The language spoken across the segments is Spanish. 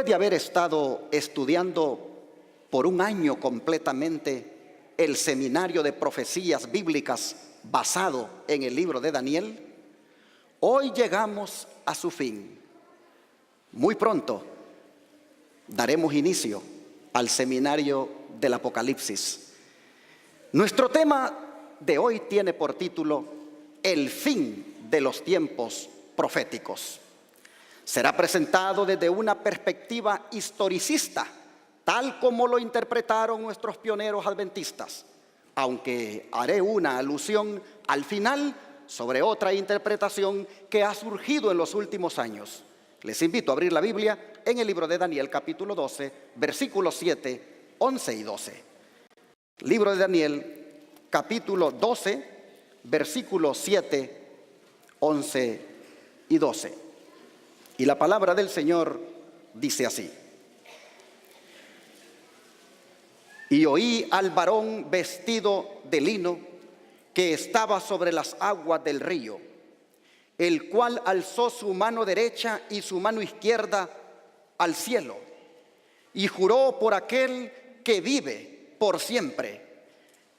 Después de haber estado estudiando por un año completamente el seminario de profecías bíblicas basado en el libro de Daniel, hoy llegamos a su fin. Muy pronto daremos inicio al seminario del Apocalipsis. Nuestro tema de hoy tiene por título El fin de los tiempos proféticos. Será presentado desde una perspectiva historicista, tal como lo interpretaron nuestros pioneros adventistas, aunque haré una alusión al final sobre otra interpretación que ha surgido en los últimos años. Les invito a abrir la Biblia en el libro de Daniel, capítulo 12, versículos 7, 11 y 12. Libro de Daniel, capítulo 12, versículos 7, 11 y 12. Y la palabra del Señor dice así: Y oí al varón vestido de lino que estaba sobre las aguas del río, el cual alzó su mano derecha y su mano izquierda al cielo, y juró por aquel que vive por siempre,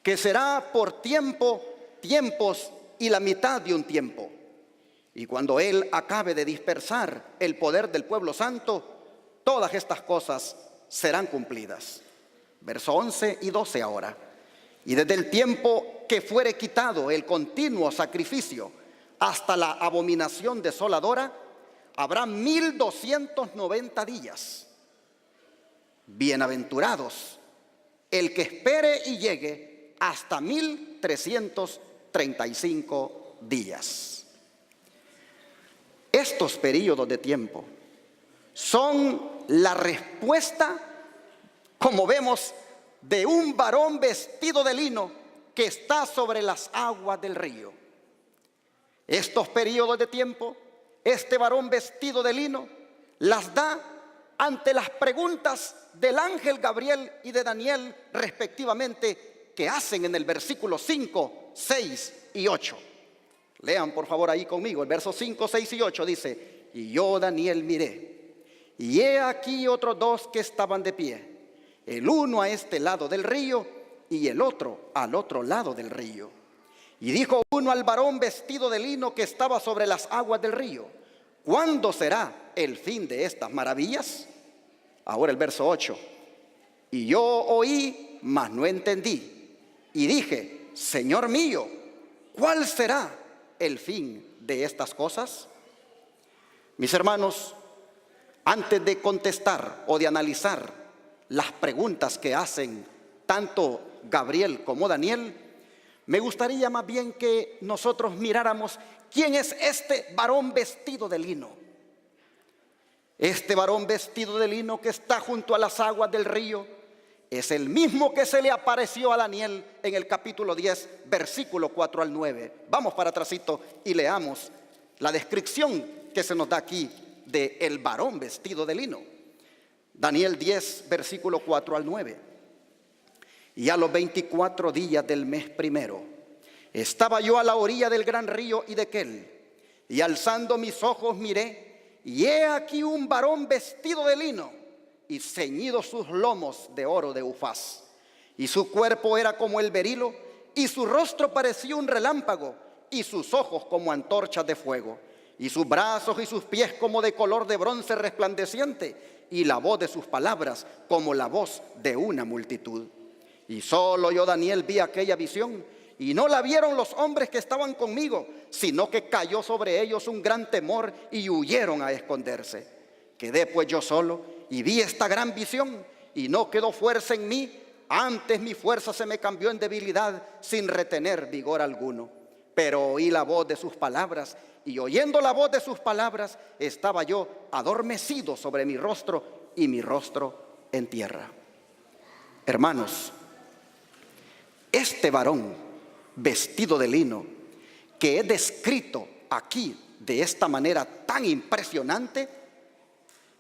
que será por tiempos y la mitad de un tiempo. Y cuando él acabe de dispersar el poder del pueblo santo, todas estas cosas serán cumplidas. Verso 11 y 12 ahora. Y desde el tiempo que fuere quitado el continuo sacrificio hasta la abominación desoladora, habrá 1290 días. Bienaventurados el que espere y llegue hasta 1335 días. Estos periodos de tiempo son la respuesta, como vemos, de un varón vestido de lino que está sobre las aguas del río. Estos periodos de tiempo, este varón vestido de lino las da ante las preguntas del ángel Gabriel y de Daniel respectivamente, que hacen en el versículo 5, 6 y 8. Lean por favor ahí conmigo el verso 5, 6 y 8. Dice: Y yo, Daniel, miré, y he aquí otros dos que estaban de pie, el uno a este lado del río y el otro al otro lado del río. Y dijo uno al varón vestido de lino que estaba sobre las aguas del río: ¿Cuándo será el fin de estas maravillas? Ahora el verso 8. Y yo oí, mas no entendí, y dije: Señor mío, ¿cuál será el fin de estas cosas? Mis hermanos, antes de contestar o de analizar las preguntas que hacen tanto Gabriel como Daniel, me gustaría más bien que nosotros miráramos quién es este varón vestido de lino. Este varón vestido de lino que está junto a las aguas del río es el mismo que se le apareció a Daniel en el capítulo 10, versículo 4 al 9. Vamos para atrásito y leamos la descripción que se nos da aquí de el varón vestido de lino. Daniel 10, versículo 4 al 9. Y a los 24 días del mes primero, estaba yo a la orilla del gran río Hiddekel, y alzando mis ojos miré, y he aquí un varón vestido de lino, y ceñidos sus lomos de oro de Ufaz, y su cuerpo era como el berilo, y su rostro parecía un relámpago, y sus ojos como antorchas de fuego, y sus brazos y sus pies como de color de bronce resplandeciente, y la voz de sus palabras como la voz de una multitud. Y solo yo, Daniel, vi aquella visión, y no la vieron los hombres que estaban conmigo, sino que cayó sobre ellos un gran temor y huyeron a esconderse. Quedé pues yo solo y vi esta gran visión, y no quedó fuerza en mí, antes mi fuerza se me cambió en debilidad sin retener vigor alguno. Pero oí la voz de sus palabras, y oyendo la voz de sus palabras estaba yo adormecido sobre mi rostro, y mi rostro en tierra. Hermanos, este varón vestido de lino que es descrito aquí de esta manera tan impresionante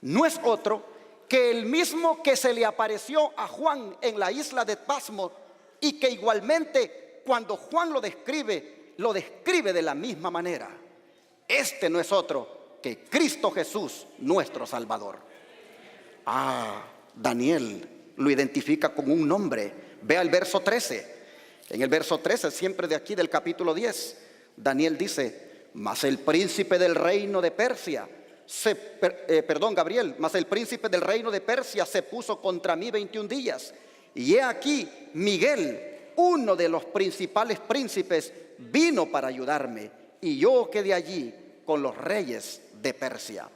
no es otro que el mismo que se le apareció a Juan en la isla de Patmos, y que igualmente cuando Juan lo describe de la misma manera. Este no es otro que Cristo Jesús, nuestro Salvador. Daniel lo identifica con un nombre. Vea el verso 13. En el verso 13, siempre de aquí del capítulo 10, Daniel dice: mas el príncipe del reino de Persia mas el príncipe del reino de Persia se puso contra mí 21 días. Y he aquí, Miguel, uno de los principales príncipes, vino para ayudarme, y yo quedé allí con los reyes de Persia.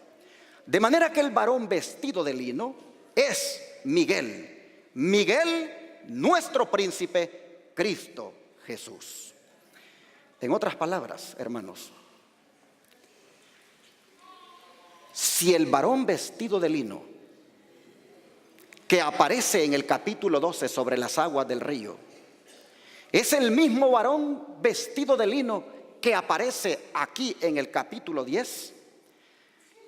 De manera que el varón vestido de lino es Miguel. Miguel, nuestro príncipe, Cristo Jesús. En otras palabras, hermanos, si el varón vestido de lino que aparece en el capítulo 12 sobre las aguas del río es el mismo varón vestido de lino que aparece aquí en el capítulo 10,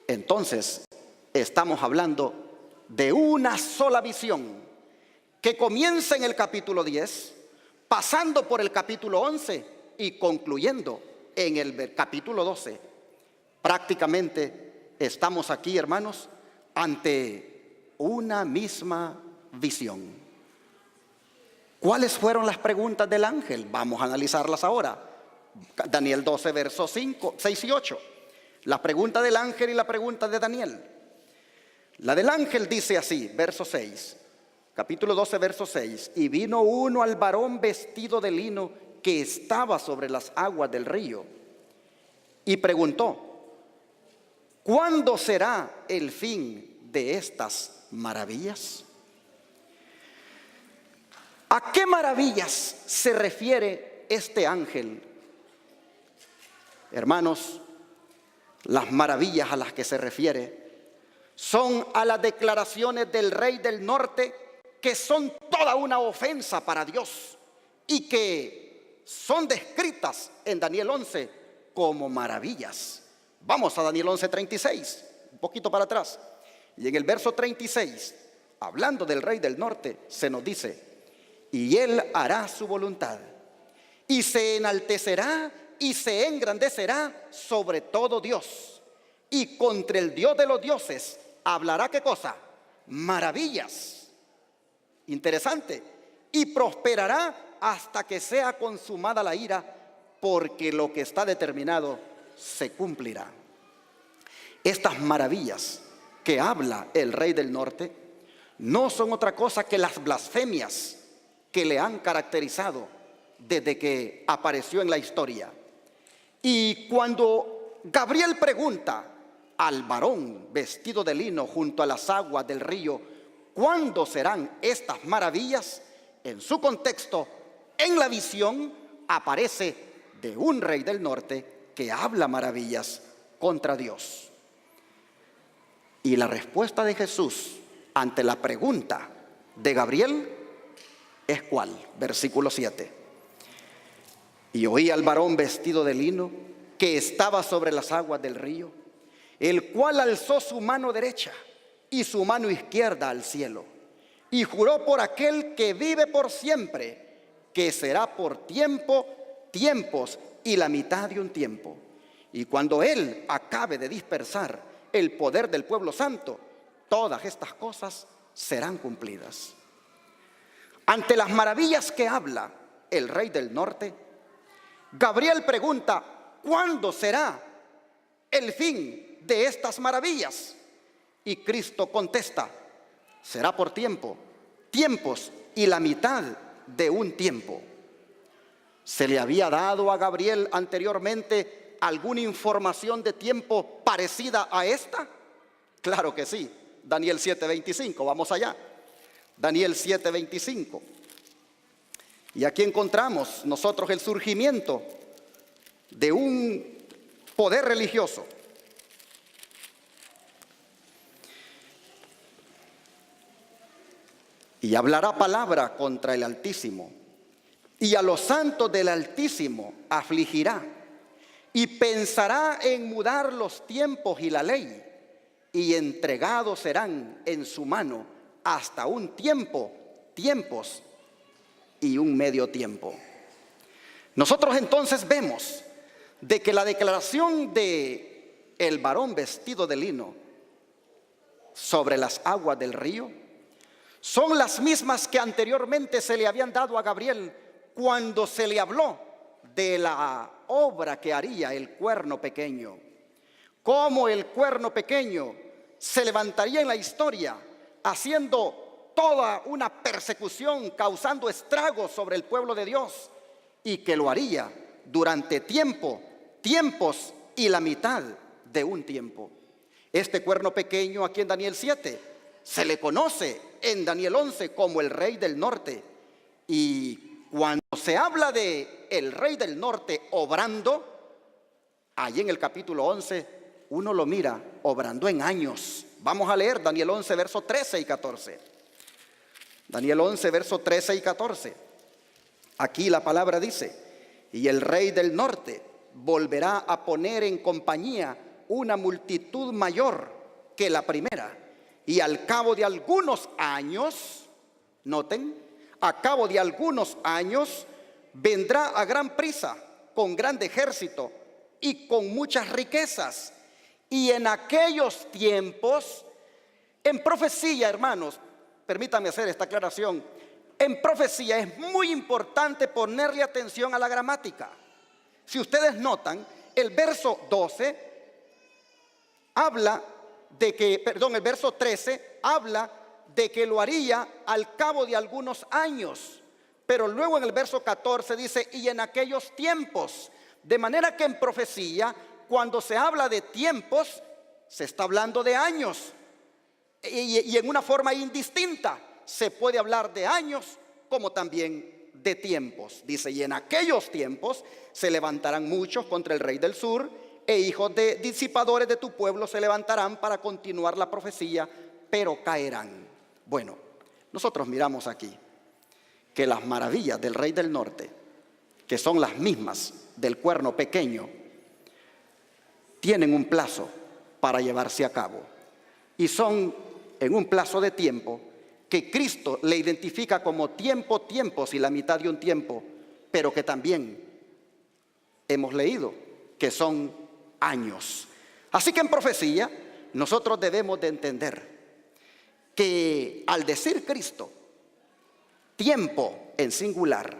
entonces estamos hablando de una sola visión que comienza en el capítulo 10, pasando por el capítulo 11 y concluyendo en el capítulo 12. Prácticamente estamos aquí, hermanos, ante una misma visión. ¿Cuáles fueron las preguntas del ángel? Vamos a analizarlas ahora. Daniel 12, versos 6 y 8. La pregunta del ángel y la pregunta de Daniel. La del ángel dice así, verso 6, capítulo 12, verso 6. Y vino uno al varón vestido de lino que estaba sobre las aguas del río y preguntó: ¿cuándo será el fin de estas maravillas? ¿A qué maravillas se refiere este ángel? Hermanos, las maravillas a las que se refiere son a las declaraciones del rey del norte, que son toda una ofensa para Dios y que son descritas en Daniel 11 como maravillas. Vamos a Daniel 11:36, un poquito para atrás. Y en el verso 36, hablando del rey del norte, se nos dice: y él hará su voluntad, y se enaltecerá y se engrandecerá sobre todo Dios, y contra el Dios de los dioses hablará, ¿qué cosa? Maravillas. Interesante. Y prosperará hasta que sea consumada la ira, porque lo que está determinado se cumplirá. Estas maravillas que habla el rey del norte no son otra cosa que las blasfemias que le han caracterizado desde que apareció en la historia. Y cuando Gabriel pregunta al varón vestido de lino junto a las aguas del río: ¿cuándo serán estas maravillas? En su contexto, en la visión, aparece de un rey del norte que habla maravillas contra Dios. Y la respuesta de Jesús ante la pregunta de Gabriel es ¿cuál? Versículo 7. Y oí al varón vestido de lino que estaba sobre las aguas del río, el cual alzó su mano derecha y su mano izquierda al cielo, y juró por aquel que vive por siempre, que será por tiempos y la mitad de un tiempo. Y cuando él acabe de dispersar el poder del pueblo santo, todas estas cosas serán cumplidas. Ante las maravillas que habla el rey del norte, Gabriel pregunta: ¿cuándo será el fin de estas maravillas? Y Cristo contesta: será por tiempos y la mitad de un tiempo. ¿Se le había dado a Gabriel anteriormente alguna información de tiempo parecida a esta? Claro que sí. Daniel 7:25, vamos allá. Daniel 7:25. Y aquí encontramos nosotros el surgimiento de un poder religioso. Y hablará palabra contra el Altísimo, y a los santos del Altísimo afligirá, y pensará en mudar los tiempos y la ley, y entregados serán en su mano hasta un tiempos y un medio tiempo. Nosotros entonces vemos de que la declaración de el varón vestido de lino sobre las aguas del río son las mismas que anteriormente se le habían dado a Gabriel cuando se le habló de la obra que haría el cuerno pequeño. Cómo el cuerno pequeño se levantaría en la historia haciendo toda una persecución, causando estragos sobre el pueblo de Dios, y que lo haría durante tiempos y la mitad de un tiempo. Este cuerno pequeño aquí en Daniel 7 se le conoce en Daniel 11 como el rey del norte. Y cuando se habla de el rey del norte obrando, allí en el capítulo 11 uno lo mira obrando en años. Vamos a leer Daniel 11, versos 13 y 14. Daniel 11, versos 13 y 14. Aquí la palabra dice: y el rey del norte volverá a poner en compañía una multitud mayor que la primera, y al cabo de algunos años, noten, a cabo de algunos años, vendrá a gran prisa, con grande ejército y con muchas riquezas. Y en aquellos tiempos, en profecía, hermanos, permítanme hacer esta aclaración, en profecía es muy importante ponerle atención a la gramática. Si ustedes notan, el verso 12 habla de que, el verso 13 habla de que lo haría al cabo de algunos años, pero luego en el verso 14 dice: y en aquellos tiempos. De manera que en profecía, cuando se habla de tiempos, se está hablando de años, y en una forma indistinta. Se puede hablar de años como también de tiempos. Dice: y en aquellos tiempos se levantarán muchos contra el rey del sur, e hijos de disipadores de tu pueblo se levantarán para continuar la profecía, pero caerán. Bueno, nosotros miramos aquí que las maravillas del rey del norte, que son las mismas del cuerno pequeño, tienen un plazo para llevarse a cabo, y son en un plazo de tiempo que Cristo le identifica como tiempos y la mitad de un tiempo, pero que también hemos leído que son años. Así que en profecía nosotros debemos de entender que al decir Cristo tiempo en singular,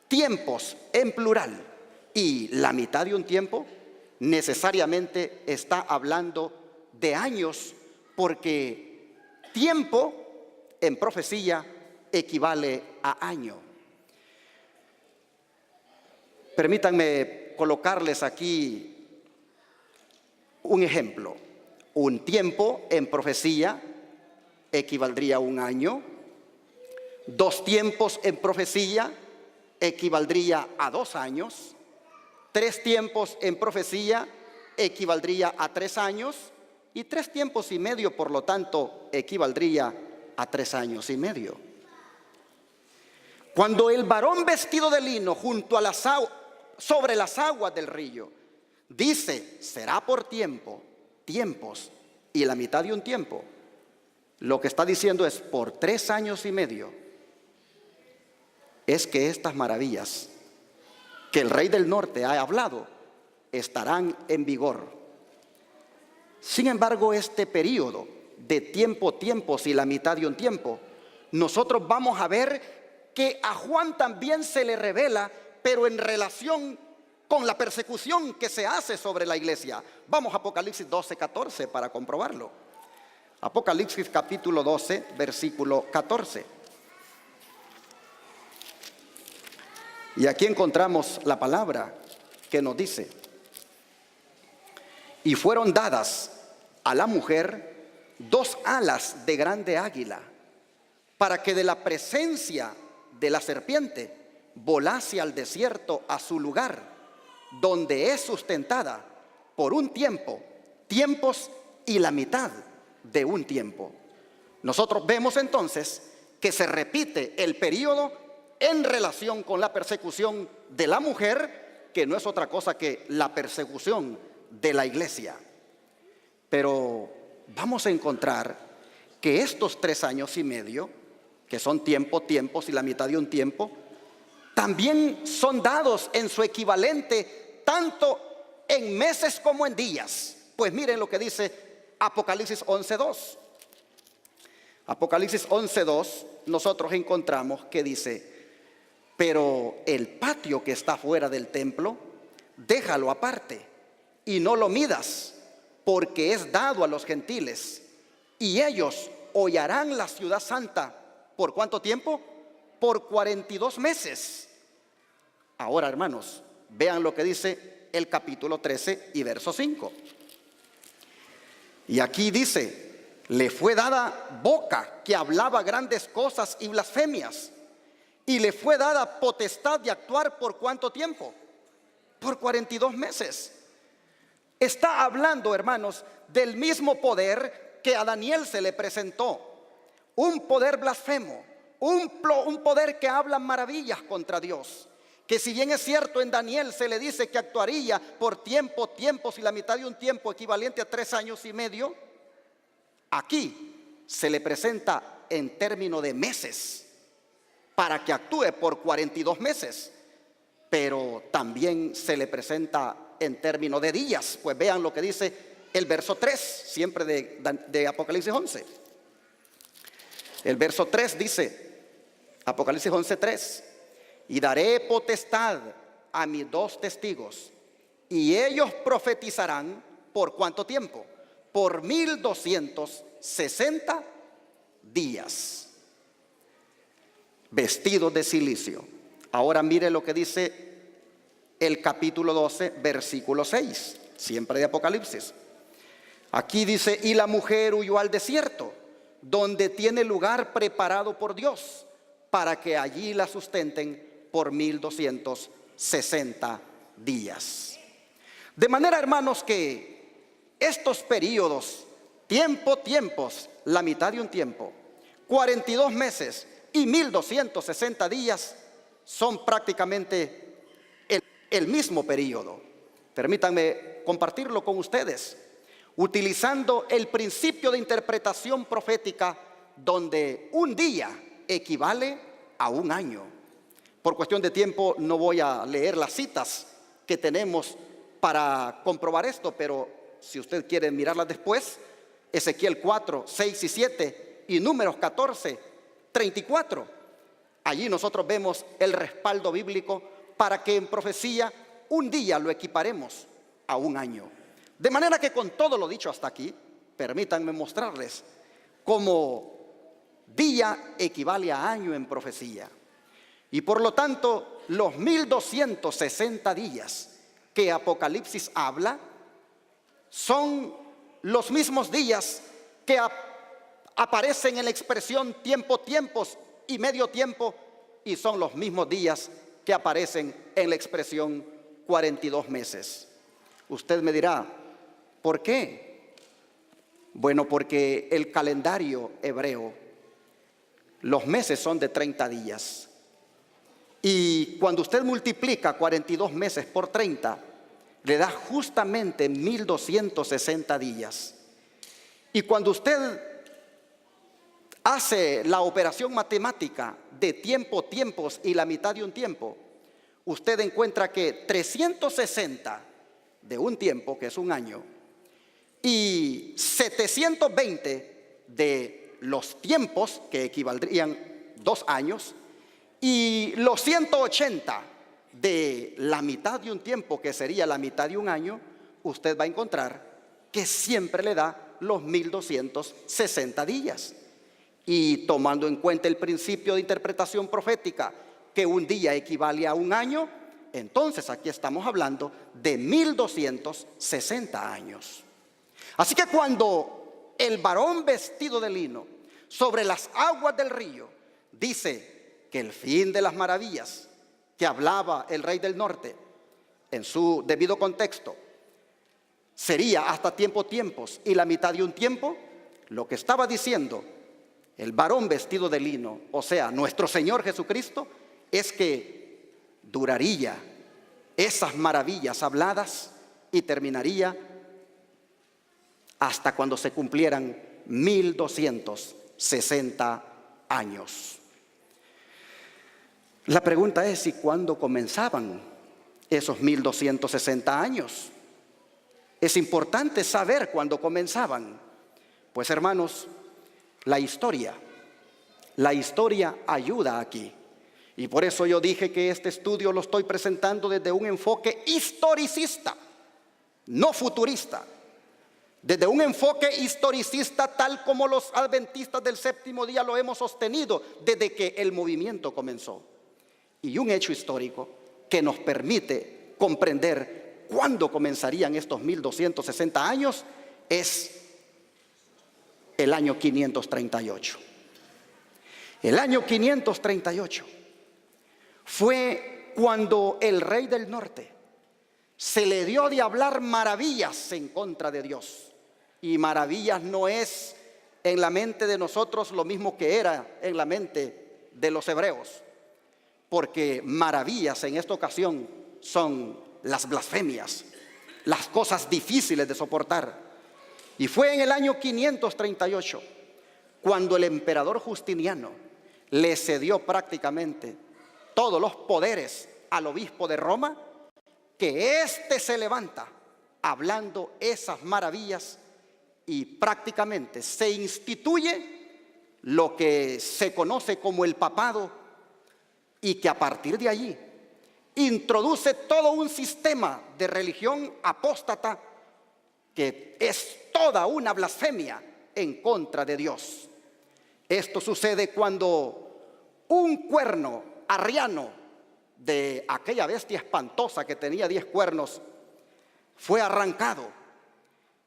tiempos en plural y la mitad de un tiempo, necesariamente está hablando de años, porque tiempo en profecía equivale a año. Permítanme colocarles aquí un ejemplo. Un tiempo en profecía equivaldría a un año. 2 tiempos en profecía equivaldría a 2 años. 3 tiempos en profecía equivaldría a 3 años. Y 3 tiempos y medio, por lo tanto, equivaldría a 3 años y medio. Cuando el varón vestido de lino junto a sobre las aguas del río dice: será por tiempos y la mitad de un tiempo, lo que está diciendo es por 3 años y medio. Es que estas maravillas que el rey del norte ha hablado estarán en vigor. Sin embargo, este periodo de tiempos y la mitad de un tiempo, nosotros vamos a ver que a Juan también se le revela, pero en relación con la persecución que se hace sobre la iglesia. Vamos a Apocalipsis 12, 14 para comprobarlo. Apocalipsis capítulo 12, versículo 14. Y aquí encontramos la palabra que nos dice: y fueron dadas a la mujer 2 alas de grande águila, para que de la presencia de la serpiente volase al desierto, a su lugar, donde es sustentada por un tiempos y la mitad de un tiempo. Nosotros vemos entonces que se repite el periodo en relación con la persecución de la mujer, que no es otra cosa que la persecución de la iglesia. Pero vamos a encontrar que estos 3 años y medio, que son tiempos y la mitad de un tiempo, también son dados en su equivalente tanto en meses como en días. Pues miren lo que dice Apocalipsis 11:2. Apocalipsis 11:2, nosotros encontramos que dice: pero el patio que está fuera del templo, déjalo aparte y no lo midas, porque es dado a los gentiles, y ellos hollarán la ciudad santa. ¿Por cuánto tiempo? Por 42 meses. Ahora, hermanos, vean lo que dice el capítulo 13 y verso 5. Y aquí dice: le fue dada boca que hablaba grandes cosas y blasfemias, y le fue dada potestad de actuar. ¿Por cuánto tiempo? Por 42 meses. Está hablando, hermanos, del mismo poder que a Daniel se le presentó. Un poder blasfemo, un poder que habla maravillas contra Dios. Que si bien es cierto, en Daniel se le dice que actuaría por tiempos y la mitad de un tiempo equivalente a 3 años y medio, aquí se le presenta en términos de meses, para que actúe por 42 meses, pero también se le presenta en términos de días. Pues vean lo que dice el verso 3, siempre de Apocalipsis 11. El verso 3 dice, Apocalipsis 11:3: y daré potestad a mis 2 testigos, y ellos profetizarán. ¿Por cuánto tiempo? Por 1260 días. Vestidos de cilicio. Ahora mire lo que dice el capítulo 12, versículo 6, siempre de Apocalipsis. Aquí dice: y la mujer huyó al desierto, donde tiene lugar preparado por Dios, para que allí la sustenten por 1260 días. De manera, hermanos, que estos periodos, tiempos, la mitad de un tiempo, 42 meses y 1260 días, son prácticamente el mismo periodo. Permítanme compartirlo con ustedes, utilizando el principio de interpretación profética, donde un día equivale a un año. Por cuestión de tiempo no voy a leer las citas que tenemos para comprobar esto, pero si usted quiere mirarlas después, Ezequiel 4, 6 y 7 y Números 14, 34. Allí nosotros vemos el respaldo bíblico para que en profecía un día lo equiparemos a un año. De manera que, con todo lo dicho hasta aquí, permítanme mostrarles cómo día equivale a año en profecía. Y por lo tanto, los 1260 días que Apocalipsis habla son los mismos días que aparecen en la expresión tiempos y medio tiempo, y son los mismos días que aparecen en la expresión 42 meses. Usted me dirá, ¿por qué? Bueno, porque el calendario hebreo, los meses son de 30 días. Y cuando usted multiplica 42 meses por 30, le da justamente 1260 días. Y cuando usted hace la operación matemática de tiempos y la mitad de un tiempo, usted encuentra que 360 de un tiempo, que es un año, y 720 de los tiempos, que equivaldrían 2 años, y los 180 de la mitad de un tiempo, que sería la mitad de un año, usted va a encontrar que siempre le da los 1260 días. Y tomando en cuenta el principio de interpretación profética, que un día equivale a un año, entonces aquí estamos hablando de 1260 años. Así que cuando el varón vestido de lino sobre las aguas del río dice que el fin de las maravillas que hablaba el rey del norte en su debido contexto sería hasta tiempos y la mitad de un tiempo, lo que estaba diciendo el varón vestido de lino, o sea, nuestro Señor Jesucristo, es que duraría esas maravillas habladas y terminaría hasta cuando se cumplieran 1260 años. La pregunta es: ¿y cuándo comenzaban esos 1260 años? Es importante saber cuándo comenzaban. Pues, hermanos, La historia ayuda aquí. Y por eso yo dije que este estudio lo estoy presentando desde un enfoque historicista, no futurista. Desde un enfoque historicista, tal como los adventistas del séptimo día lo hemos sostenido desde que el movimiento comenzó. Y un hecho histórico que nos permite comprender cuándo comenzarían estos 1260 años es el año 538. El año 538 fue cuando el rey del norte se le dio de hablar maravillas en contra de Dios. Y maravillas no es en la mente de nosotros lo mismo que era en la mente de los hebreos, porque maravillas en esta ocasión son las blasfemias, las cosas difíciles de soportar. Y fue en el año 538 cuando el emperador Justiniano le cedió prácticamente todos los poderes al obispo de Roma, que éste se levanta hablando esas maravillas y prácticamente se instituye lo que se conoce como el papado, y que a partir de allí introduce todo un sistema de religión apóstata que es toda una blasfemia en contra de Dios. Esto sucede cuando un cuerno arriano de aquella bestia espantosa que tenía 10 cuernos fue arrancado,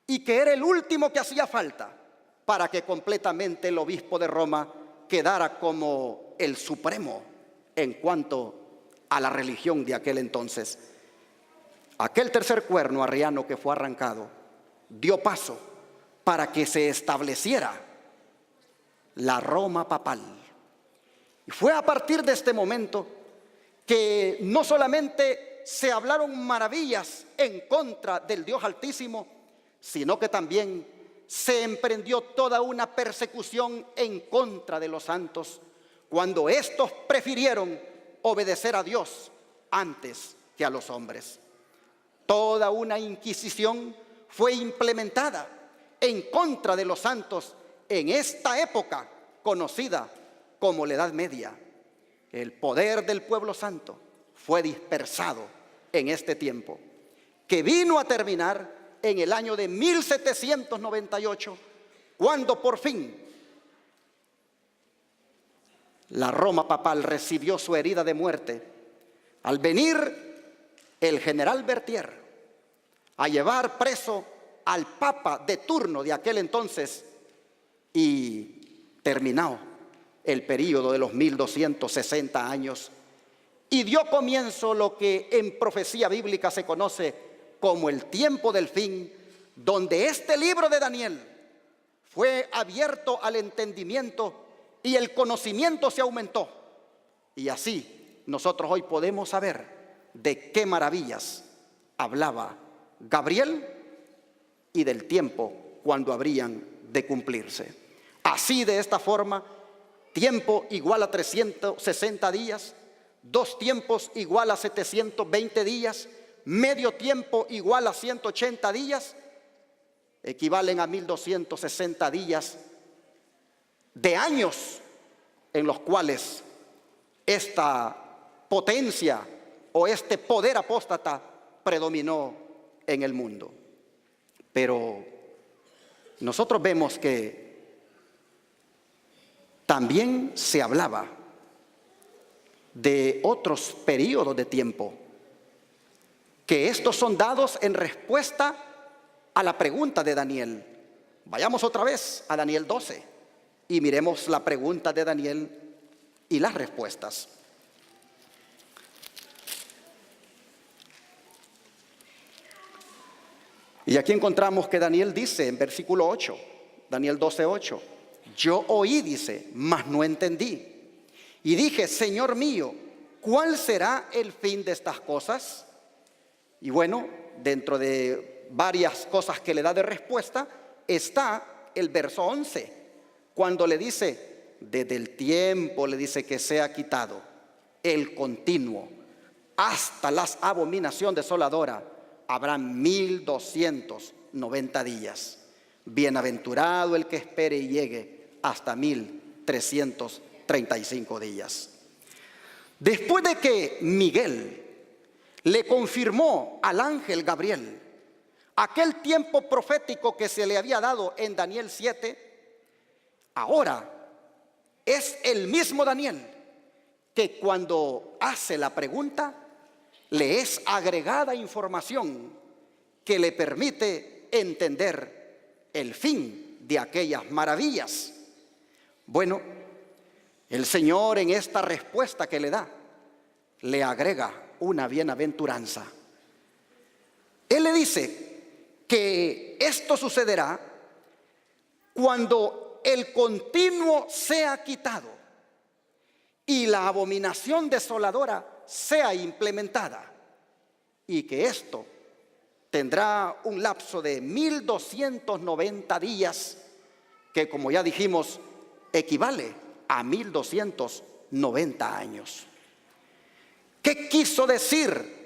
y que era el último que hacía falta para que completamente el obispo de Roma quedara como el supremo en cuanto a la religión de aquel entonces. Aquel tercer cuerno arriano que fue arrancado dio paso para que se estableciera la Roma papal. Y fue a partir de este momento que no solamente se hablaron maravillas en contra del Dios Altísimo, sino que también se emprendió toda una persecución en contra de los santos, cuando estos prefirieron obedecer a Dios antes que a los hombres. Toda una inquisición fue implementada en contra de los santos en esta época conocida como la Edad Media. El poder del pueblo santo fue dispersado en este tiempo, que vino a terminar en el año de 1798, cuando por fin la Roma papal recibió su herida de muerte al venir el general Berthier a llevar preso al papa de turno de aquel entonces, y terminó el período de los 1260 años y dio comienzo lo que en profecía bíblica se conoce como el tiempo del fin, donde este libro de Daniel fue abierto al entendimiento y el conocimiento se aumentó. Y así nosotros hoy podemos saber de qué maravillas hablaba Gabriel y del tiempo cuando habrían de cumplirse. Así, de esta forma, tiempo igual a 360 días, 2 tiempos igual a 720 días, medio tiempo igual a 180 días, equivalen a 1260 días de años en los cuales esta potencia o este poder apóstata predominó en el mundo. Pero nosotros vemos que también se hablaba de otros periodos de tiempo, que estos son dados en respuesta a la pregunta de Daniel. Vayamos otra vez a Daniel 12 y miremos la pregunta de Daniel y las respuestas. Y aquí encontramos que Daniel dice en versículo 8, Daniel 12:8, yo oí, dice, mas no entendí. Y dije, Señor mío, ¿cuál será el fin de estas cosas? Y bueno, dentro de varias cosas que le da de respuesta, está el verso 11, cuando le dice, desde el tiempo, le dice, que sea quitado el continuo hasta las abominación desoladora, habrán 1290 días. Bienaventurado el que espere y llegue hasta 1335 días. Después de que Miguel le confirmó al ángel Gabriel aquel tiempo profético que se le había dado en Daniel 7, ahora es el mismo Daniel que cuando hace la pregunta le es agregada información que le permite entender el fin de aquellas maravillas. Bueno, el Señor en esta respuesta que le da, le agrega una bienaventuranza. Él le dice que esto sucederá cuando el continuo sea quitado y la abominación desoladora sea implementada, y que esto tendrá un lapso de 1290 días, que como ya dijimos, equivale a 1290 años. ¿Qué quiso decir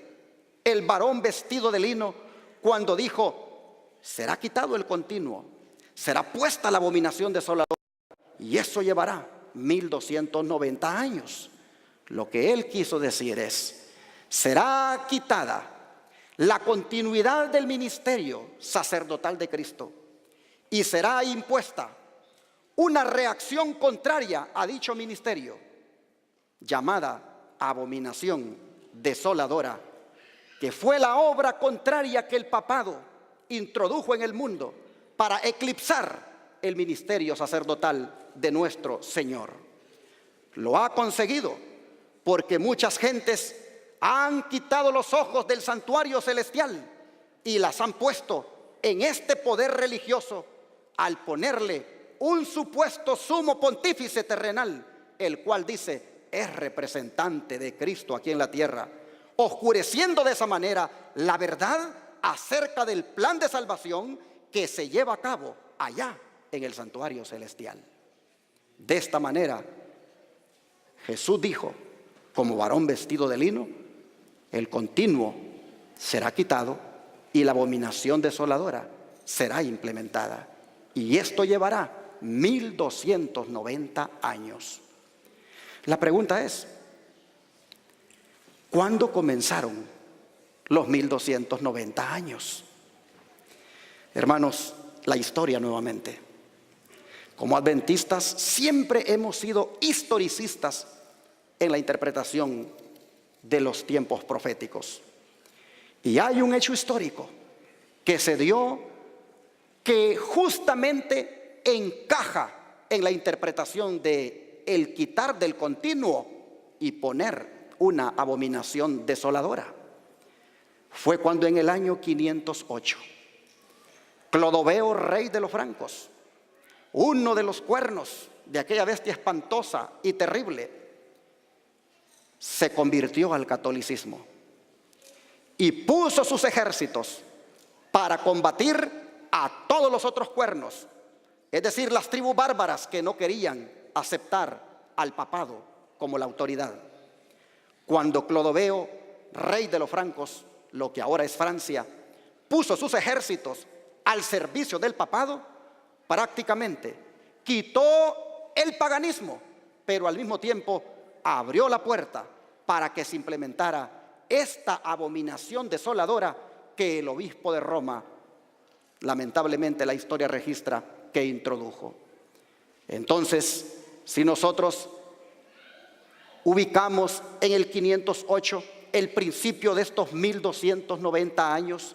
el varón vestido de lino cuando dijo: será quitado el continuo, será puesta la abominación desoladora, y eso llevará 1290 años? Lo que él quiso decir es: será quitada la continuidad del ministerio sacerdotal de Cristo y será impuesta una reacción contraria a dicho ministerio, llamada abominación desoladora, que fue la obra contraria que el papado introdujo en el mundo para eclipsar el ministerio sacerdotal de nuestro Señor. Lo ha conseguido porque muchas gentes han quitado los ojos del santuario celestial y las han puesto en este poder religioso al ponerle un supuesto sumo pontífice terrenal, el cual dice es representante de Cristo aquí en la tierra, oscureciendo de esa manera la verdad acerca del plan de salvación que se lleva a cabo allá en el santuario celestial. De esta manera, Jesús dijo, como varón vestido de lino, el continuo será quitado y la abominación desoladora será implementada. Y esto llevará 1290 años. La pregunta es, ¿cuándo comenzaron los 1290 años? Hermanos, la historia nuevamente. Como adventistas siempre hemos sido historicistas en la interpretación de los tiempos proféticos. Y hay un hecho histórico que se dio que justamente encaja en la interpretación de el quitar del continuo y poner una abominación desoladora. Fue cuando en el año 508, Clodoveo, rey de los francos, uno de los cuernos de aquella bestia espantosa y terrible, se convirtió al catolicismo y puso sus ejércitos para combatir a todos los otros cuernos, es decir, las tribus bárbaras que no querían aceptar al papado como la autoridad. Cuando Clodoveo, rey de los francos, lo que ahora es Francia, puso sus ejércitos al servicio del papado, prácticamente quitó el paganismo, pero al mismo tiempo abrió la puerta para que se implementara esta abominación desoladora que el obispo de Roma, lamentablemente la historia registra, que introdujo. Entonces, si nosotros ubicamos en el 508 el principio de estos 1290 años,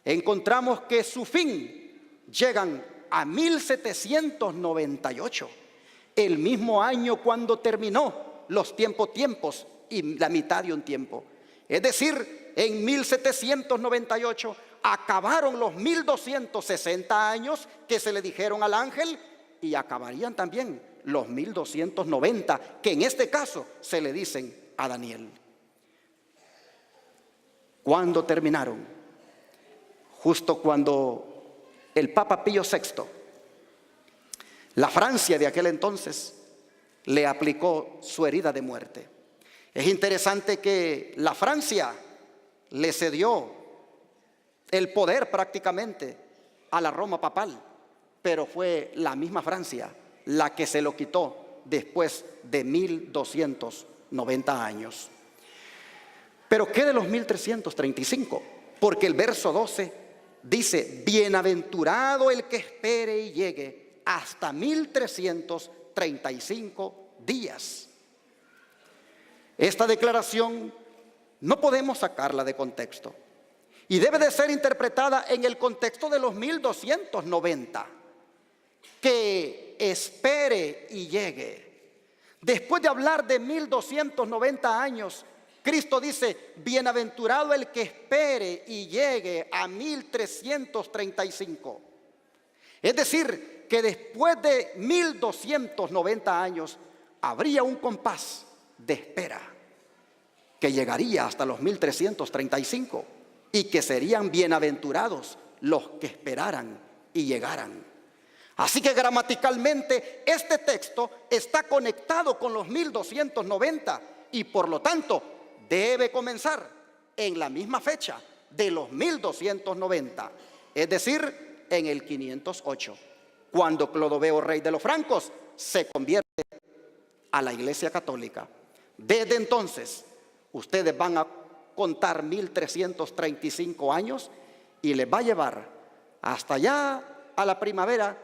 encontramos que su fin llegan a 1798, el mismo año cuando terminó los tiempos y la mitad de un tiempo. Es decir, en 1798 acabaron los 1260 años que se le dijeron al ángel, y acabarían también los 1290 que en este caso se le dicen a Daniel. ¿Cuándo terminaron? Justo cuando el Papa Pío VI, la Francia de aquel entonces, le aplicó su herida de muerte. Es interesante que la Francia le cedió el poder prácticamente a la Roma papal, pero fue la misma Francia la que se lo quitó después de 1290 años. Pero ¿qué de los 1335? Porque el verso 12 dice: bienaventurado el que espere y llegue hasta 1335 días. Esta declaración no podemos sacarla de contexto y debe de ser interpretada en el contexto de los 1290. Que espere y llegue. Después de hablar de 1290 años, Cristo dice: bienaventurado el que espere y llegue a 1335. Es decir, que después de 1290 años habría un compás de espera que llegaría hasta los 1335 y que serían bienaventurados los que esperaran y llegaran. Así que gramaticalmente este texto está conectado con los 1290 y por lo tanto debe comenzar en la misma fecha de los 1290, es decir, en el 508, cuando Clodoveo, rey de los francos, se convierte a la Iglesia Católica. Desde entonces, ustedes van a contar 1335 años y les va a llevar hasta allá a la primavera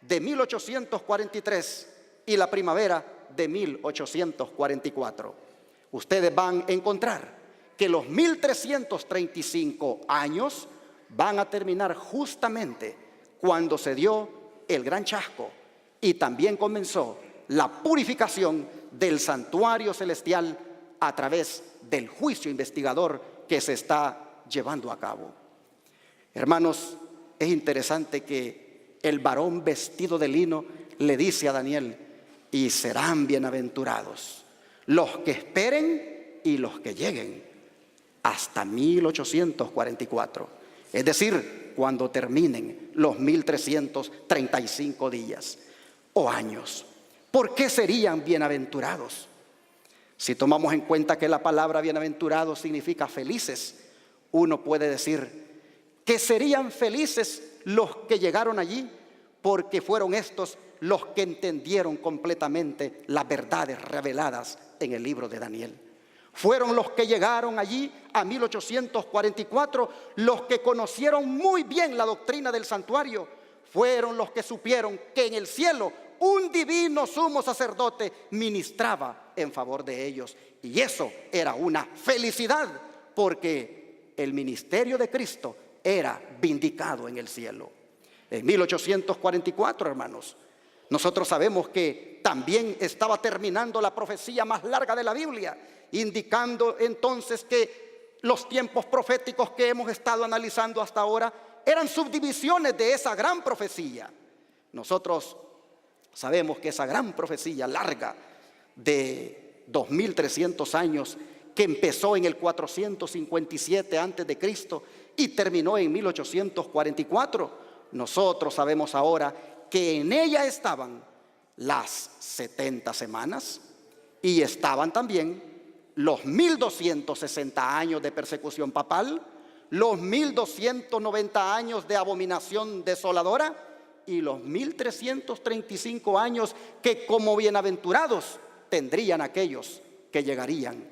de 1843 y la primavera de 1844. Ustedes van a encontrar que los 1335 años van a terminar justamente cuando se dio el gran chasco y también comenzó la purificación del santuario celestial a través del juicio investigador que se está llevando a cabo. Hermanos, es interesante que el varón vestido de lino le dice a Daniel: y serán bienaventurados los que esperen y los que lleguen hasta 1844. Es decir, cuando terminen los 1335 días o años. ¿Por qué serían bienaventurados? Si tomamos en cuenta que la palabra bienaventurado significa felices, uno puede decir que serían felices los que llegaron allí porque fueron estos los que entendieron completamente las verdades reveladas en el libro de Daniel. Fueron los que llegaron allí a 1844, los que conocieron muy bien la doctrina del santuario. Fueron los que supieron que en el cielo un divino sumo sacerdote ministraba en favor de ellos. Y eso era una felicidad, porque el ministerio de Cristo era vindicado en el cielo. En 1844, hermanos, nosotros sabemos que también estaba terminando la profecía más larga de la Biblia, indicando entonces que los tiempos proféticos que hemos estado analizando hasta ahora eran subdivisiones de esa gran profecía. Nosotros sabemos que esa gran profecía larga de 2300 años, que empezó en el 457 antes de Cristo y terminó en 1844, nosotros sabemos ahora que en ella estaban las 70 semanas y estaban también los 1260 años de persecución papal, los 1290 años de abominación desoladora y los 1335 años que como bienaventurados tendrían aquellos que llegarían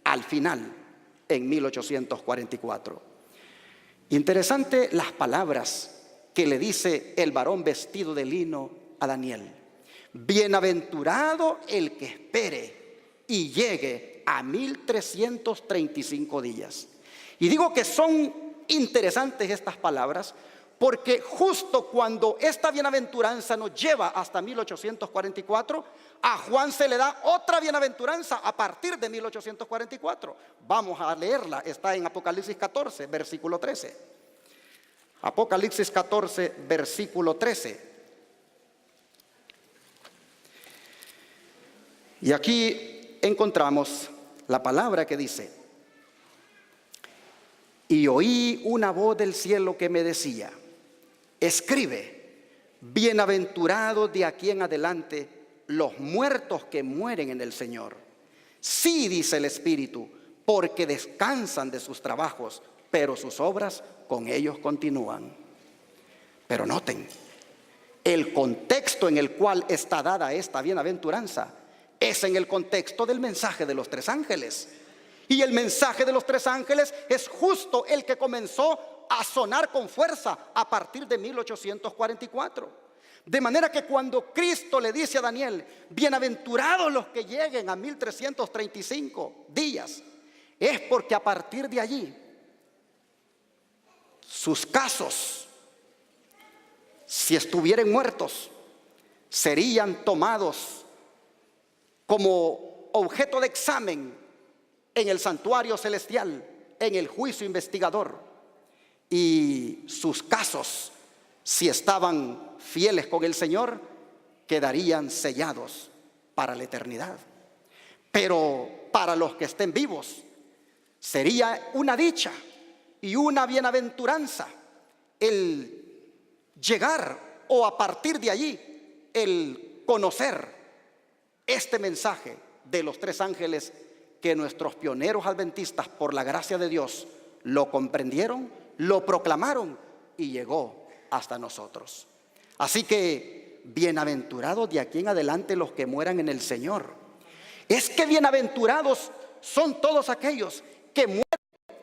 al final en 1844. Interesante las palabras que le dice el varón vestido de lino a Daniel: bienaventurado el que espere y llegue a 1335 días. Y digo que son interesantes estas palabras porque justo cuando esta bienaventuranza nos lleva hasta 1844, a Juan se le da otra bienaventuranza a partir de 1844. Vamos a leerla, está en Apocalipsis 14, versículo 13. Apocalipsis 14, versículo 13. Y aquí encontramos la palabra que dice: y oí una voz del cielo que me decía: escribe, bienaventurados de aquí en adelante los muertos que mueren en el Señor. Sí, dice el Espíritu, porque descansan de sus trabajos, pero sus obras con ellos continúan. Pero noten El contexto en el cual está dada esta bienaventuranza es en el contexto del mensaje de los tres ángeles. Y el mensaje de los tres ángeles es justo el que comenzó a sonar con fuerza a partir de 1844. De manera que cuando Cristo le dice a Daniel, bienaventurados los que lleguen a 1335 días, es porque a partir de allí sus casos, si estuvieran muertos, serían tomados como objeto de examen en el santuario celestial, en el juicio investigador. Y sus casos, si estaban fieles con el Señor, quedarían sellados para la eternidad. Pero para los que estén vivos, sería una dicha y una bienaventuranza el llegar, o a partir de allí el conocer este mensaje de los tres ángeles, que nuestros pioneros adventistas, por la gracia de Dios, lo comprendieron, lo proclamaron y llegó hasta nosotros. Así que bienaventurados de aquí en adelante los que mueran en el Señor. Es que bienaventurados son todos aquellos que mueren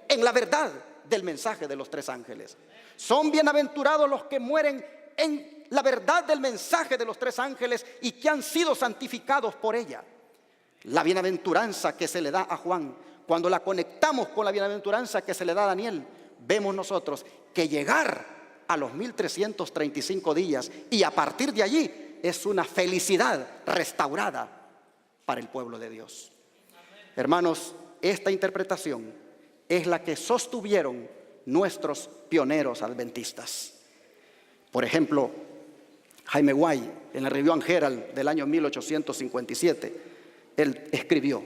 en la verdad del mensaje de los tres ángeles. Son bienaventurados los que mueren en la verdad del mensaje de los tres ángeles y que han sido santificados por ella. La bienaventuranza que se le da a Juan, cuando la conectamos con la bienaventuranza que se le da a Daniel, vemos nosotros que llegar a los 1335 días y a partir de allí es una felicidad restaurada para el pueblo de Dios. Hermanos, esta interpretación es la que sostuvieron nuestros pioneros adventistas. Por ejemplo, Jaime White, en el Review and Herald del año 1857, él escribió: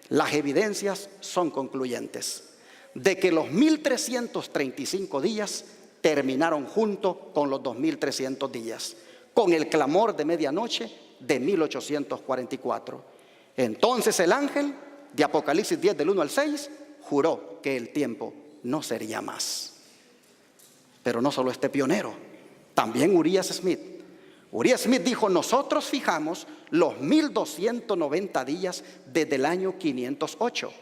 las evidencias son concluyentes de que los 1335 días terminaron junto con los 2300 días, con el clamor de medianoche de 1844. Entonces el ángel de Apocalipsis 10 del 1 al 6 juró que el tiempo no sería más. Pero no solo este pionero, también Urias Smith. Urias Smith dijo: nosotros fijamos los 1290 días desde el año 508.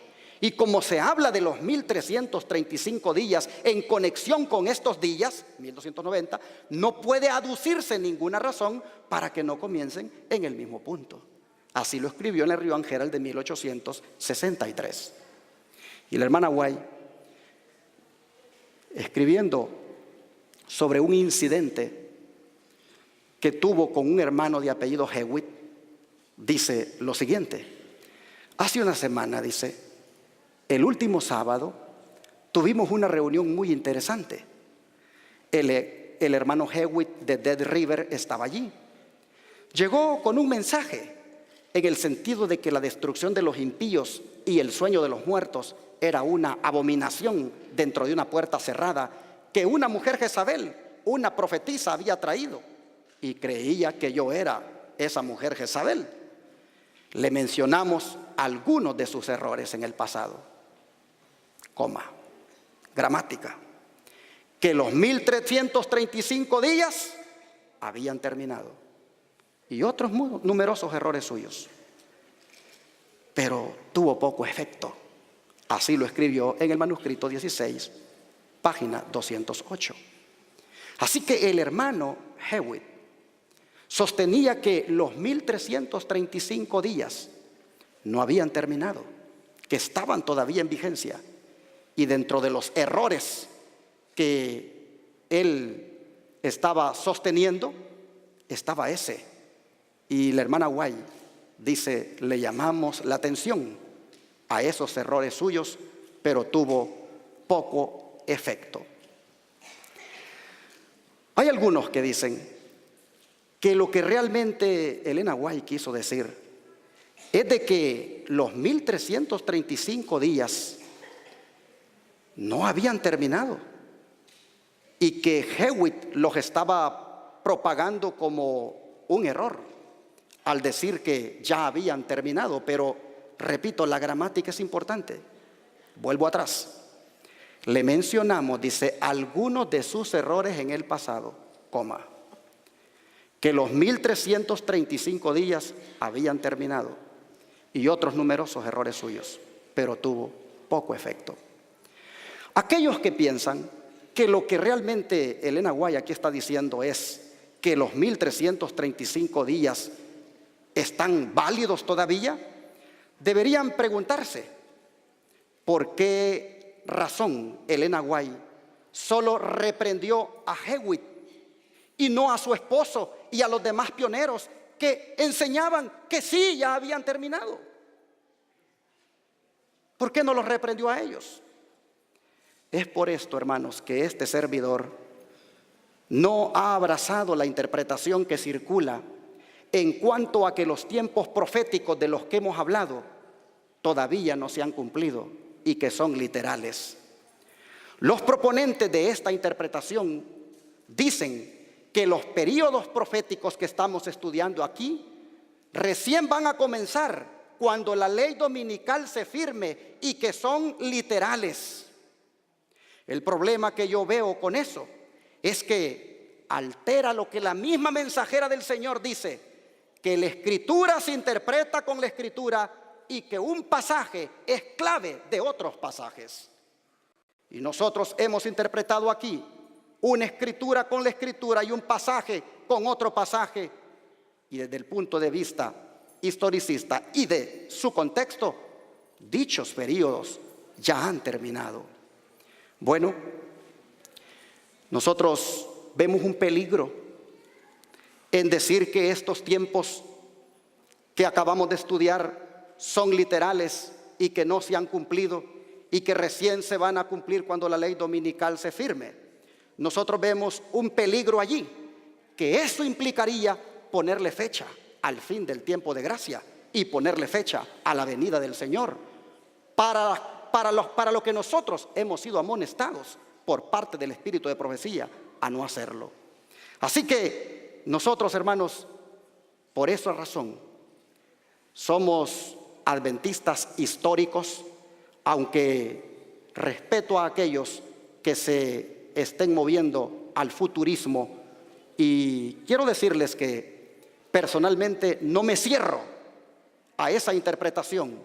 Y como se habla de los 1335 días en conexión con estos días, 1290, no puede aducirse ninguna razón para que no comiencen en el mismo punto. Así lo escribió en el Review and Herald de 1863. Y la hermana White, escribiendo sobre un incidente que tuvo con un hermano de apellido Hewitt, dice lo siguiente: hace una semana, dice, el último sábado tuvimos una reunión muy interesante. El hermano Hewitt de Dead River estaba allí. Llegó con un mensaje en el sentido de que la destrucción de los impíos y el sueño de los muertos era una abominación dentro de una puerta cerrada que una mujer Jezabel, una profetisa, había traído, y creía que yo era esa mujer Jezabel. Le mencionamos algunos de sus errores en el pasado, gramática, que los 1335 días habían terminado, y otros numerosos errores suyos, pero tuvo poco efecto. Así lo escribió en el manuscrito 16, página 208. Así que el hermano Hewitt sostenía que los 1335 días no habían terminado, que estaban todavía en vigencia. Y dentro de los errores que él estaba sosteniendo, estaba ese. Y la hermana White dice: le llamamos la atención a esos errores suyos, pero tuvo poco efecto. Hay algunos que dicen que lo que realmente Elena White quiso decir es de que los 1335 días no habían terminado y que Hewitt los estaba propagando como un error al decir que ya habían terminado. Pero repito, la gramática es importante. Vuelvo atrás. Le mencionamos, dice, algunos de sus errores en el pasado, que los 1335 días habían terminado y otros numerosos errores suyos, pero tuvo poco efecto. Aquellos que piensan que lo que realmente Elena White aquí está diciendo es que los 1335 días están válidos todavía, deberían preguntarse por qué razón Elena White solo reprendió a Hewitt y no a su esposo y a los demás pioneros que enseñaban que sí, ya habían terminado. ¿Por qué no los reprendió a ellos? Es por esto, hermanos, que este servidor no ha abrazado la interpretación que circula en cuanto a que los tiempos proféticos de los que hemos hablado todavía no se han cumplido y que son literales. Los proponentes de esta interpretación dicen que los períodos proféticos que estamos estudiando aquí recién van a comenzar cuando la ley dominical se firme y que son literales. El problema que yo veo con eso es que altera lo que la misma mensajera del Señor dice, que la Escritura se interpreta con la Escritura y que un pasaje es clave de otros pasajes. Y nosotros hemos interpretado aquí una Escritura con la Escritura y un pasaje con otro pasaje, y desde el punto de vista historicista y de su contexto, dichos periodos ya han terminado. Bueno, nosotros vemos un peligro en decir que estos tiempos que acabamos de estudiar son literales y que no se han cumplido y que recién se van a cumplir cuando la ley dominical se firme. Nosotros vemos un peligro allí, que eso implicaría ponerle fecha al fin del tiempo de gracia y ponerle fecha a la venida del Señor para lo que nosotros hemos sido amonestados por parte del Espíritu de profecía a no hacerlo. Así que nosotros, hermanos, por esa razón somos adventistas históricos, aunque respeto a aquellos que se estén moviendo al futurismo, y quiero decirles que personalmente no me cierro a esa interpretación,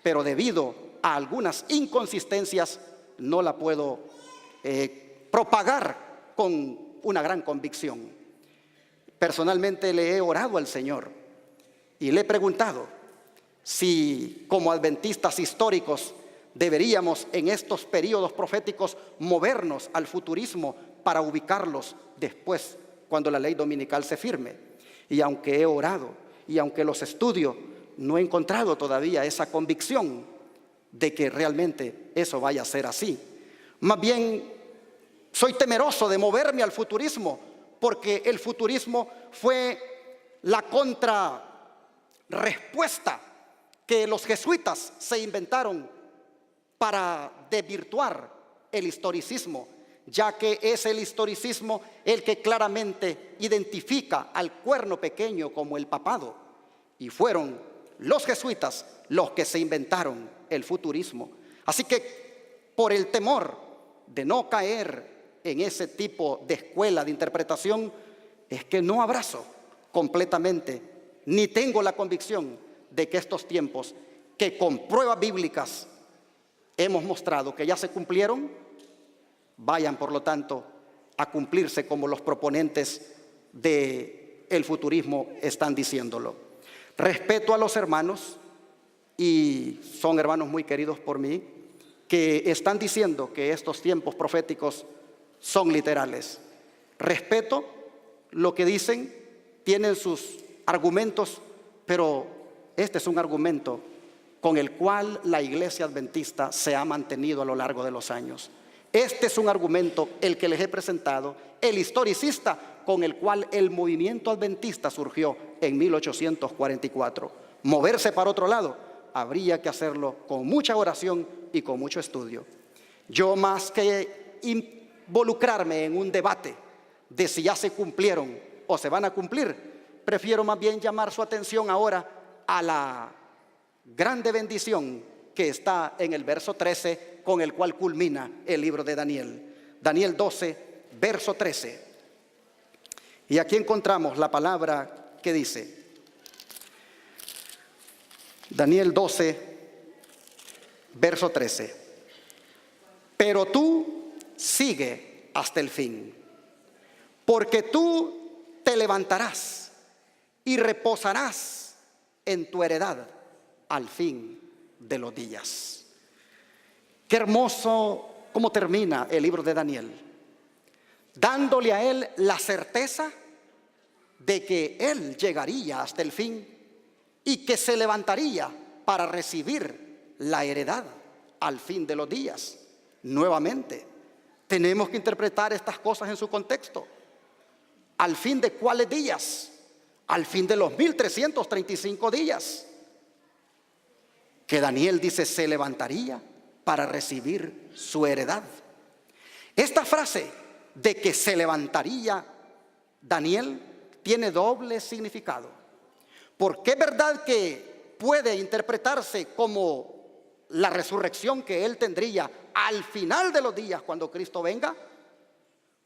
pero debido a algunas inconsistencias no la puedo propagar con una gran convicción. Personalmente le he orado al Señor y le he preguntado si como adventistas históricos deberíamos en estos periodos proféticos movernos al futurismo para ubicarlos después cuando la ley dominical se firme. Y aunque he orado y aunque los estudio, no he encontrado todavía esa convicción de que realmente eso vaya a ser así. Más bien soy temeroso de moverme al futurismo, porque el futurismo fue la contrarrespuesta que los jesuitas se inventaron para desvirtuar el historicismo, ya que es el historicismo el que claramente identifica al cuerno pequeño como el papado, y fueron los jesuitas los que se inventaron el futurismo. Así que por el temor de no caer en ese tipo de escuela de interpretación, es que no abrazo completamente, ni tengo la convicción de que estos tiempos, que con pruebas bíblicas hemos mostrado que ya se cumplieron, vayan por lo tanto a cumplirse como los proponentes del futurismo están diciéndolo. Respeto a los hermanos, y son hermanos muy queridos por mí, que están diciendo que estos tiempos proféticos son literales. Respeto lo que dicen, tienen sus argumentos, pero este es un argumento con el cual la iglesia adventista se ha mantenido a lo largo de los años. Este es un argumento, el que les he presentado, el historicista con el cual el movimiento adventista surgió en 1844. Moverse para otro lado habría que hacerlo con mucha oración y con mucho estudio. Yo, más que involucrarme en un debate de si ya se cumplieron o se van a cumplir, prefiero más bien llamar su atención ahora a la grande bendición que está en el verso 13, con el cual culmina el libro de Daniel. Daniel 12, verso 13. Y aquí encontramos la palabra que dice, Daniel 12, verso 13. Pero tú sigue hasta el fin, porque tú te levantarás y reposarás en tu heredad al fin de los días. Qué hermoso cómo termina el libro de Daniel, dándole a él la certeza de que él llegaría hasta el fin y que se levantaría para recibir la heredad al fin de los días. Nuevamente, tenemos que interpretar estas cosas en su contexto. ¿Al fin de cuáles días? Al fin de los 1335 días. Que Daniel dice se levantaría para recibir su heredad. Esta frase de que se levantaría Daniel tiene doble significado. Porque es verdad que puede interpretarse como la resurrección que él tendría al final de los días cuando Cristo venga,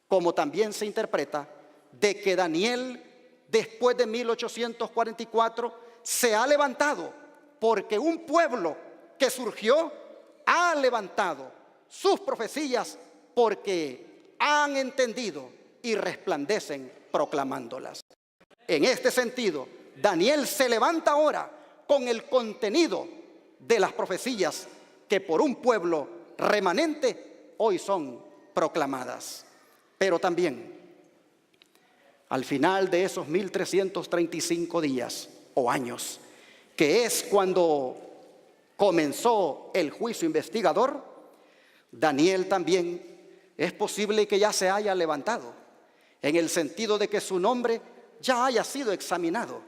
como también se interpreta de que Daniel después de 1844 se ha levantado porque un pueblo que surgió ha levantado sus profecías porque han entendido y resplandecen proclamándolas. En este sentido, Daniel se levanta ahora con el contenido de las profecías que por un pueblo remanente hoy son proclamadas. Pero también, al final de esos 1335 días o años, que es cuando comenzó el juicio investigador, Daniel también es posible que ya se haya levantado, en el sentido de que su nombre ya haya sido examinado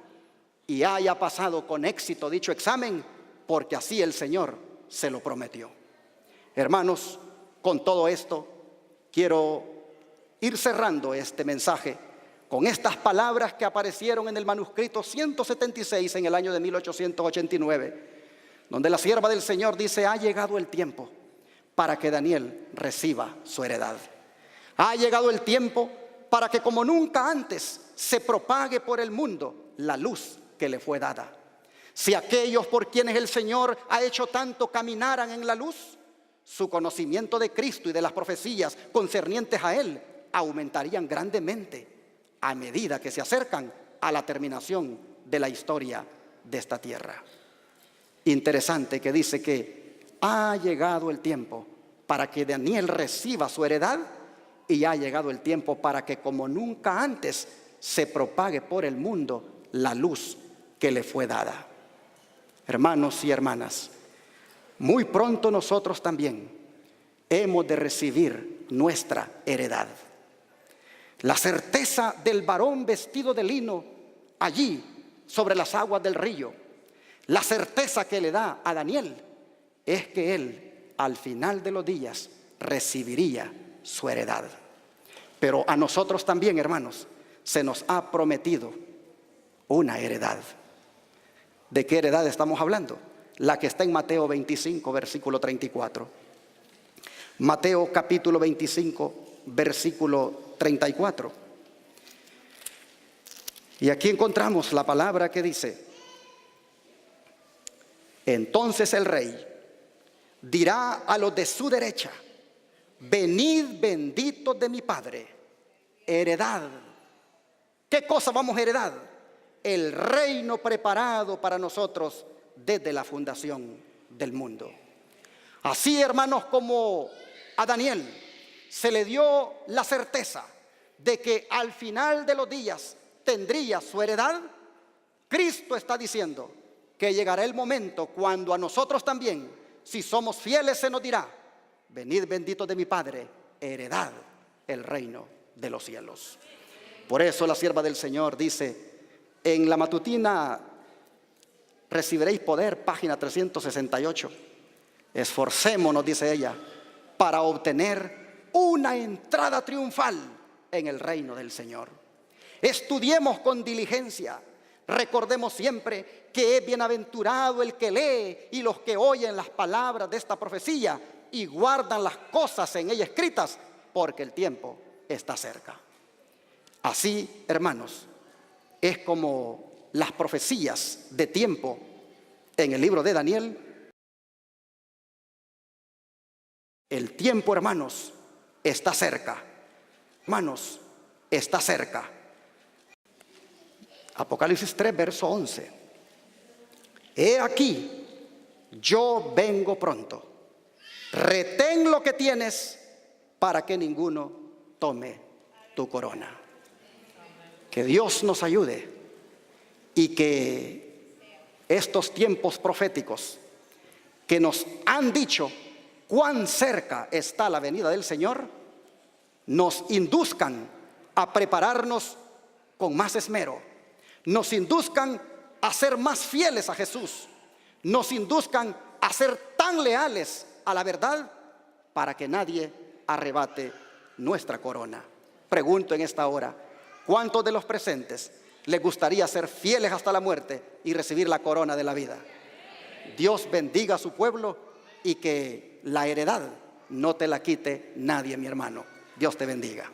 y haya pasado con éxito dicho examen, porque así el Señor se lo prometió. Hermanos, con todo esto quiero ir cerrando este mensaje con estas palabras que aparecieron en el manuscrito 176 en el año de 1889, donde la sierva del Señor dice: ha llegado el tiempo para que Daniel reciba su heredad. Ha llegado el tiempo para que como nunca antes se propague por el mundo la luz que le fue dada. Si aquellos por quienes el Señor ha hecho tanto caminaran en la luz, su conocimiento de Cristo y de las profecías concernientes a Él aumentarían grandemente a medida que se acercan a la terminación de la historia de esta tierra. Interesante que dice que ha llegado el tiempo para que Daniel reciba su heredad y ha llegado el tiempo para que como nunca antes se propague por el mundo la luz que le fue dada. Hermanos y hermanas, muy pronto nosotros también hemos de recibir nuestra heredad. La certeza del varón vestido de lino allí sobre las aguas del río, la certeza que le da a Daniel es que él al final de los días recibiría su heredad. Pero a nosotros también, hermanos, se nos ha prometido una heredad. ¿De qué heredad estamos hablando? La que está en Mateo 25, versículo 34. Mateo capítulo 25, versículo 34. Y aquí encontramos la palabra que dice: entonces el rey dirá a los de su derecha: venid benditos de mi Padre, heredad. ¿Qué cosa vamos a heredar? El reino preparado para nosotros desde la fundación del mundo. Así, hermanos, como a Daniel se le dio la certeza de que al final de los días tendría su heredad, Cristo está diciendo que llegará el momento cuando a nosotros también, si somos fieles, se nos dirá: venid benditos de mi Padre, heredad el reino de los cielos. Por eso la sierva del Señor dice en la matutina Recibiréis poder, página 368. Esforcémonos, dice ella, para obtener una entrada triunfal en el reino del Señor. Estudiemos con diligencia. Recordemos siempre que es bienaventurado el que lee y los que oyen las palabras de esta profecía y guardan las cosas en ella escritas, porque el tiempo está cerca. Así, hermanos, es como las profecías de tiempo en el libro de Daniel. El tiempo, hermanos, está cerca. Hermanos, está cerca. Apocalipsis 3, verso 11. He aquí, yo vengo pronto. Retén lo que tienes para que ninguno tome tu corona. Que Dios nos ayude y que estos tiempos proféticos que nos han dicho cuán cerca está la venida del Señor, nos induzcan a prepararnos con más esmero, nos induzcan a ser más fieles a Jesús, nos induzcan a ser tan leales a la verdad para que nadie arrebate nuestra corona. Pregunto en esta hora, ¿cuántos de los presentes les gustaría ser fieles hasta la muerte y recibir la corona de la vida? Dios bendiga a su pueblo y que la heredad no te la quite nadie, mi hermano. Dios te bendiga.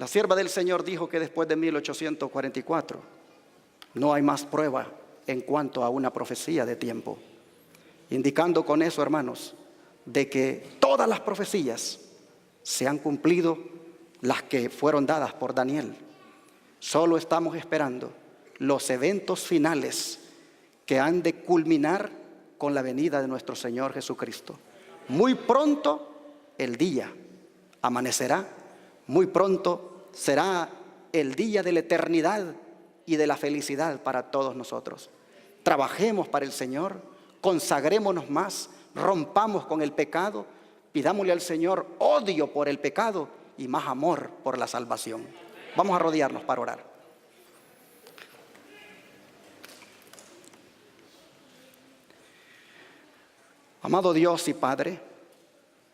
La sierva del Señor dijo que después de 1844 no hay más prueba en cuanto a una profecía de tiempo, indicando con eso, hermanos, de que todas las profecías se han cumplido, las que fueron dadas por Daniel. Solo estamos esperando los eventos finales que han de culminar con la venida de nuestro Señor Jesucristo. Muy pronto el día amanecerá, muy pronto será el día de la eternidad y de la felicidad para todos nosotros. Trabajemos para el Señor, consagrémonos más, rompamos con el pecado, pidámosle al Señor odio por el pecado y más amor por la salvación. Vamos a rodearnos para orar. Amado Dios y Padre,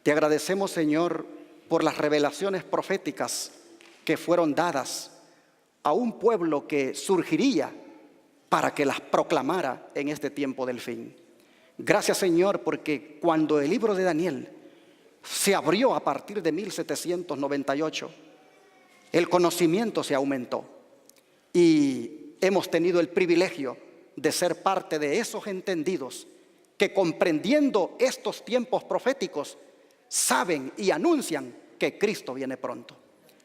te agradecemos, Señor, por las revelaciones proféticas que fueron dadas a un pueblo que surgiría para que las proclamara en este tiempo del fin. Gracias, Señor, porque cuando el libro de Daniel se abrió a partir de 1798, el conocimiento se aumentó y hemos tenido el privilegio de ser parte de esos entendidos que, comprendiendo estos tiempos proféticos, saben y anuncian que Cristo viene pronto.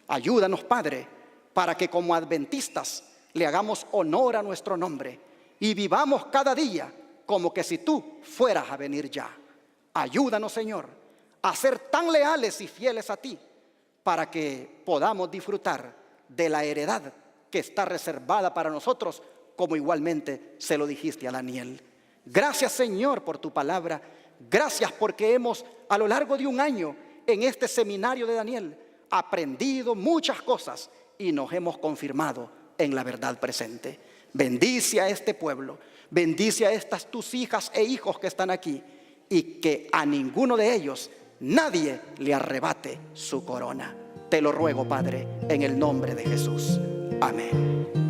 Ayúdanos, Padre, para que como adventistas le hagamos honor a nuestro nombre y vivamos cada día como que si tú fueras a venir ya. Ayúdanos, Señor, a ser tan leales y fieles a ti para que podamos disfrutar de la heredad que está reservada para nosotros, como igualmente se lo dijiste a Daniel. Gracias, Señor, por tu palabra. Gracias porque hemos, a lo largo de un año, en este seminario de Daniel, aprendido muchas cosas y nos hemos confirmado en la verdad presente. Bendice a este pueblo, bendice a estas tus hijas e hijos que están aquí, y que a ninguno de ellos nadie le arrebate su corona. Te lo ruego, Padre, en el nombre de Jesús. Amén.